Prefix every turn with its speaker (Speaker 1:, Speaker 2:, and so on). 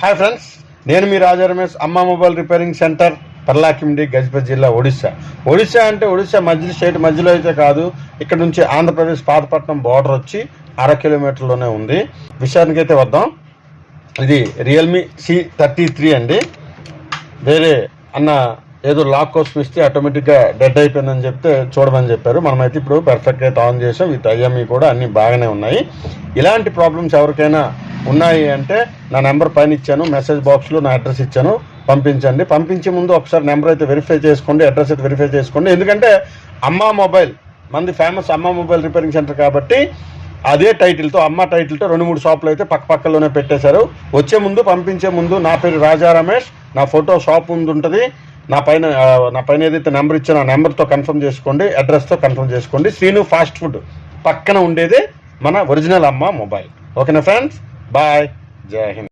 Speaker 1: Hi friends, నేను మీ రాజా రమేష్, అమ్మ mobile repairing centre, Paralakhemundi, Gajapati జిల్లా, ఒడిశా అంటే ఒడిశా స్టేట్ మధ్యలో అయితే కాదు. ఇక్కడ నుంచి ఆంధ్రప్రదేశ్ పాతపట్నం బార్డర్ వచ్చి 1/2 కిలోమీటర్లోనే ఉంది. విషయానికి అయితే వద్దాం. ఇది రియల్మీ C33 అండి. వేరే అన్న ఏదో లాక్ కోసం ఇస్తే ఆటోమేటిక్గా డెడ్ అయిపోయిందని చెప్తే చూడమని చెప్పారు. మనమైతే ఇప్పుడు పర్ఫెక్ట్గా అయితే ఆన్ చేసాం. విత్ IME కూడా అన్నీ బాగానే ఉన్నాయి. ఇలాంటి ప్రాబ్లమ్స్ ఎవరికైనా ఉన్నాయి అంటే నా నెంబర్ పైన ఇచ్చాను, మెసేజ్ బాక్స్లో నా అడ్రస్ ఇచ్చాను, పంపించండి. పంపించే ముందు ఒకసారి నెంబర్ అయితే వెరిఫై చేసుకోండి, అడ్రస్ అయితే వెరిఫై చేసుకోండి. ఎందుకంటే అమ్మ మొబైల్ మంది ఫేమస్ అమ్మ మొబైల్ రిపేరింగ్ సెంటర్ కాబట్టి అదే టైటిల్తో, అమ్మ టైటిల్తో 2-3 షాపులు అయితే పక్కపక్కలోనే పెట్టేశారు. వచ్చే ముందు, పంపించే ముందు నా పేరు రాజా రమేష్, నా ఫోటో షాప్ ముందు ఉంటుంది. నా పైన ఏదైతే నెంబర్ ఇచ్చానో ఆ నెంబర్తో కన్ఫర్మ్ చేసుకోండి, అడ్రస్తో కన్ఫర్మ్ చేసుకోండి. శ్రీను ఫాస్ట్ ఫుడ్ పక్కన ఉండేదే మన ఒరిజినల్ అమ్మ మొబైల్. ఓకేనా ఫ్రెండ్స్, బాయ్, జై హింద్.